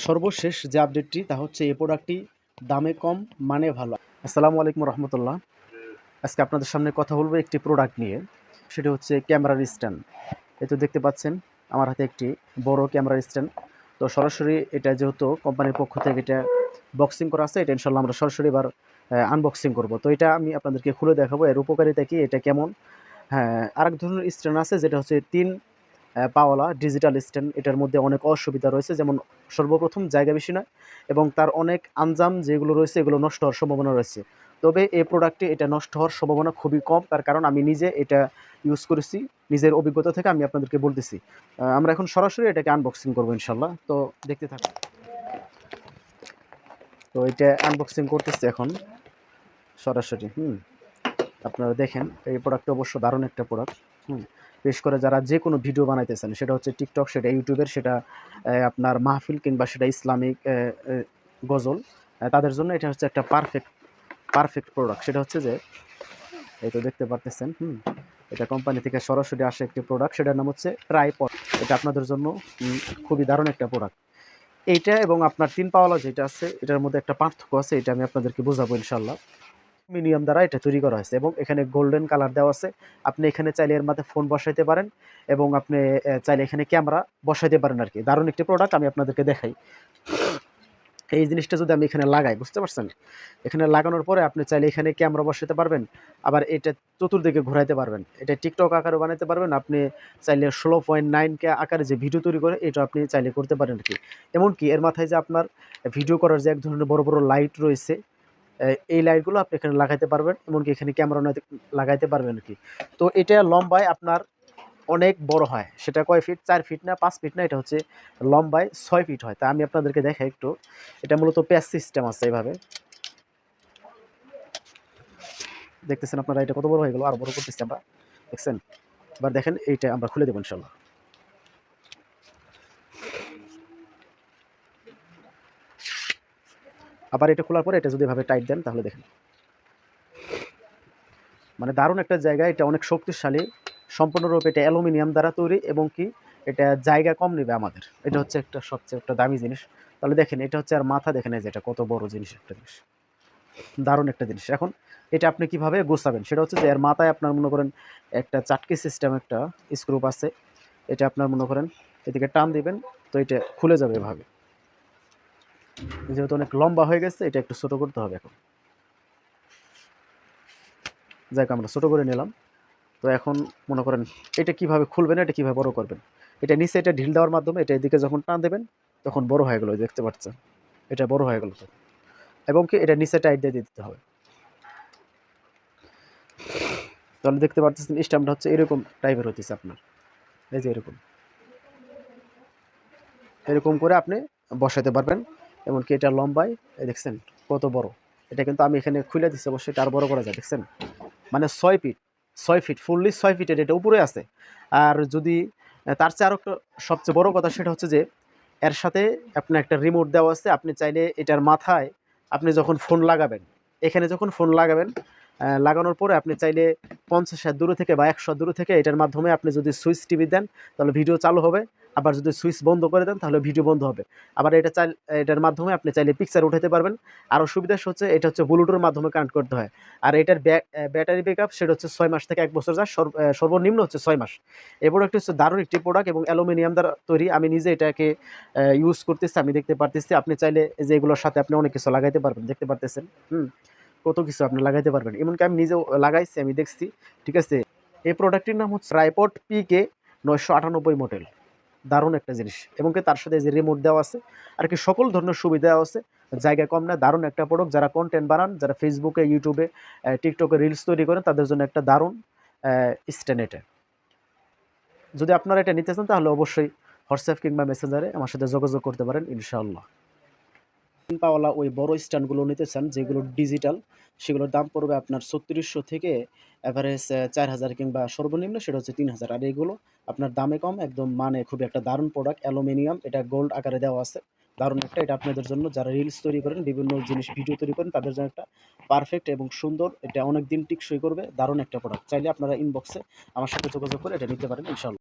সর্বশেষ যে আপডেটটি তা হচ্ছে এই প্রোডাক্টটি দামে কম মানে ভালো। আসসালামু আলাইকুম রহমতুল্লাহ। আজকে আপনাদের সামনে কথা বলবো একটি প্রোডাক্ট নিয়ে, সেটা হচ্ছে ক্যামেরার স্ট্যান্ড। এই তো দেখতে পাচ্ছেন আমার হাতে একটি বড় ক্যামেরার স্ট্যান্ড। তো সরাসরি এটা যেহেতু কোম্পানির পক্ষ থেকে এটা বক্সিং করা আছে, এটা ইনশাল্লাহ আমরা সরাসরি এবার আনবক্সিং করব। তো এটা আমি আপনাদেরকে খুলে দেখাবো এর উপকারিতা কি, এটা কেমন। হ্যাঁ, আরেক ধরনের স্ট্যান্ড আছে যেটা হচ্ছে 3 পাওয়ালা ডিজিটাল স্ট্যান্ড। এটার মধ্যে অনেক অসুবিধা রয়েছে, যেমন সর্বপ্রথম জায়গা বেশি নয় এবং তার অনেক আনজাম যেগুলো রয়েছে এগুলো নষ্ট হওয়ার সম্ভাবনা রয়েছে। তবে এই প্রোডাক্টে এটা নষ্ট হওয়ার সম্ভাবনা খুবই কম, তার কারণ আমি নিজে এটা ইউজ করেছি। নিজের অভিজ্ঞতা থেকে আমি আপনাদেরকে বলতেছি। আমরা এখন সরাসরি এটাকে আনবক্সিং করবো ইনশাল্লাহ। তো দেখতে থাকুন। তো এটা আনবক্সিং করতেছি এখন সরাসরি। আপনারা দেখেন এই প্রোডাক্টটা অবশ্য দারুণ একটা প্রোডাক্ট। বিশেষ করে যারা যে কোনো ভিডিও বানাইতেছেন, সেটা হচ্ছে টিকটক, সেটা ইউটিউবের, সেটা আপনার মাহফিল কিংবা সেটা ইসলামিক গজল, তাদের জন্য এটা হচ্ছে একটা পারফেক্ট প্রোডাক্ট। সেটা হচ্ছে যে এই তো দেখতে পারতেছেন, এটা কোম্পানি থেকে সরাসরি আসে একটি প্রোডাক্ট, সেটার নাম হচ্ছে ট্রাইপড। এটা আপনাদের জন্য খুবই দারুণ একটা প্রোডাক্ট। এইটা এবং আপনার 3 পাওয়ালা যেটা আছে এটার মধ্যে একটা পার্থক্য আছে, এটা আমি আপনাদেরকে বোঝাবো ইনশাল্লাহ। অ্যালুমিনিয়াম দ্বারা এটা তৈরি করা হয়েছে এবং এখানে গোল্ডেন কালার দেওয়া আছে। আপনি এখানে চাইলে এর মাঝে ফোন বসাইতে পারেন এবং আপনি চাইলে এখানে ক্যামেরা বসাইতে পারেন আর কি। দারুণ একটি প্রোডাক্ট, আমি আপনাদেরকে দেখাই। এই জিনিসটা যদি আমি এখানে লাগাই, বুঝতে পারছেন? এখানে লাগানোর পরে আপনি চাইলে এখানে ক্যামেরা বসাতে পারবেন, আবার এটা চতুর্দিকে ঘোরাইতে পারবেন। এটা টিকটক আকারে বানাতে পারবেন। আপনি চাইলে 16.9K আকারে যে ভিডিও তৈরি করে এটা আপনি চাইলে করতে পারেন আর কি। এমনকি এর মাথায় যে আপনার ভিডিও করার যে এক ধরনের বড় বড় লাইট রয়েছে, এই লাইটগুলো আপনি এখানে লাগাইতে পারবেন, এমনকি এখানে ক্যামেরা লাগাইতে পারবেন আর কি। তো এটা লম্বায় আপনার অনেক বড় হয়। সেটা কয় ফিট? 4 ফিট না 5 ফিট না, এটা হচ্ছে লম্বায় 6 ফিট হয়। তা আমি আপনাদেরকে দেখাই একটু। এটা মূলত প্যাচ সিস্টেম আছে এভাবে। দেখতেছেন আপনারা এটা কত বড় হয়ে গেল, আর বড় করতেছি আমরা। দেখছেন? এবার দেখেন এইটা আমরা খুলে দেব ইনশাআল্লাহ। আবার এটা খোলার পরে এটা যদি এভাবে টাইট দেন তাহলে দেখেন। মানে দারুণ একটা জায়গা, এটা অনেক শক্তিশালী। সম্পূর্ণরূপে এটা অ্যালুমিনিয়াম দ্বারা তৈরি এবং কি এটা জায়গা কম নেবে আমাদের। এটা হচ্ছে একটা সবচেয়ে একটা দামি জিনিস। তাহলে দেখেন এটা হচ্ছে, আর মাথা দেখেন এই যে এটা কত বড় জিনিস, একটা জিনিস। দারুণ একটা জিনিস। এখন এটা আপনি কিভাবে গোছাবেন সেটা হচ্ছে যে এর মাথায় আপনার মনে করেন একটা চাটকি সিস্টেম একটা স্ক্রুপ আছে। এটা আপনার মনে করেন এদিকে টান দিবেন, তো এটা খুলে যাবে এভাবে। যেহেতু অনেক লম্বা হয়ে গেছে, এটা একটু ছোট করতে হবে এখন। যাই হোক, আমরা ছোট করে নিলাম। তো এখন মনে করেন এটা কিভাবে খুলবেন, এটা কিভাবে বড় করবেন। এটা নিচে এটা ঢিল দেওয়ার মাধ্যমে এটা এদিকে যখন টান দেবেন তখন বড় হয়ে গেল, দেখতে পাচ্ছেন এটা বড় হয়ে গেল। তো এবং কি এটা নিচে টাইট দিয়ে দিতে হবে। তাহলে দেখতে পাচ্ছেন স্ট্যাম্পটা হচ্ছে এরকম টাইপের হতেছে আপনার। এই যে এরকম এরকম করে আপনি বসাতে পারবেন। এমনকি এটা লম্বায় এই দেখছেন কত বড়। এটা কিন্তু আমি এখানে খুলে দিচ্ছি, অবশ্যই এটা আরও বড় করা যায়। দেখছেন মানে 6 ফিট, 6 ফিট ফুললি 6 ফিটের এটা উপরে আছে। আর যদি তার চেয়ে আরও একটা সবচেয়ে বড় কথা, সেটা হচ্ছে যে এর সাথে আপনার একটা রিমোট দেওয়া আছে। আপনি চাইলে এটার মাথায় আপনি যখন ফোন লাগাবেন, এখানে যখন ফোন লাগাবেন, লাগানোর পরে আপনি চাইলে 50 হাত দূরে থেকে বা 100 হাত দূরে থেকে এটার মাধ্যমে আপনি যদি সুইচ টিপে দেন তাহলে ভিডিও চালু হবে। আবার যদি সুইচ বন্ধ করে দেন তাহলে ভিডিও বন্ধ হবে। আবার এটার মাধ্যমে আপনি চাইলে পিকচার উঠাতে পারবেন। আরও সুবিধা হচ্ছে এটা হচ্ছে ব্লুটুথের মাধ্যমে কানেক্ট করতে হয়। আর এটার ব্যাটারি ব্যাকআপ সেটা হচ্ছে 6 মাস থেকে 1 বছর যায়, সর্বনিম্ন হচ্ছে 6 মাস। এই প্রোডাক্টটি হচ্ছে দারুণ একটি প্রোডাক্ট এবং অ্যালুমিনিয়াম দ্বারা তৈরি। আমি নিজে এটাকে ইউজ করতেছি, আমি দেখতে পারতেছি। আপনি চাইলে যে এগুলোর সাথে আপনি অনেক কিছু লাগাইতে পারবেন, দেখতে পারতেছেন। কত কিছু আপনি লাগাইতে পারবেন। এমনকি আমি নিজেও লাগাইছি, আমি দেখছি। ঠিক আছে? এই প্রোডাক্টটির নাম হচ্ছে ট্রাইপড PK 998 মডেল। দারুণ একটা জিনিস এবং কি তার সাথে যে রিমোট দেওয়া আছে আর কি, সকল ধরনের সুবিধা আছে। জায়গা কম না, দারুণ একটা প্রোডাক্ট। যারা কন্টেন্ট বানান, যারা ফেসবুকে, ইউটিউবে, টিকটকে রিলস তৈরি করেন, তাদের জন্য একটা দারুণ স্ট্যান্ড এটা। যদি আপনারা এটা নিতে চান তাহলে অবশ্যই হোয়াটসঅ্যাপ কিংবা মেসেঞ্জারে আমার সাথে যোগাযোগ করতে পারেন ইনশাআল্লাহ। পাওয়ালা ওই বড় স্ট্যান্ডগুলো নিতে চান যেগুলো ডিজিটাল, সেগুলোর দাম পড়বে আপনার ৩৬০০ থেকে এভারেজ ৪,০০০ কিংবা সর্বনিম্ন সেটা হচ্ছে ৩,০০০। আর এগুলো আপনার দামে কম, একদম মানে খুবই একটা দারুণ প্রোডাক্ট। অ্যালুমিনিয়াম, এটা গোল্ড আকারে দেওয়া আছে। দারুণ একটা, এটা আপনাদের জন্য যারা রিলস তৈরি করেন, বিভিন্ন জিনিস ভিডিও তৈরি করেন, তাদের জন্য একটা পারফেক্ট এবং সুন্দর। এটা অনেক দিন টিকসই করবে, দারুণ একটা প্রোডাক্ট। চাইলে আপনারা ইনবক্সে আমার সাথে যোগাযোগ করে এটা নিতে পারেন ইনশাআল্লাহ।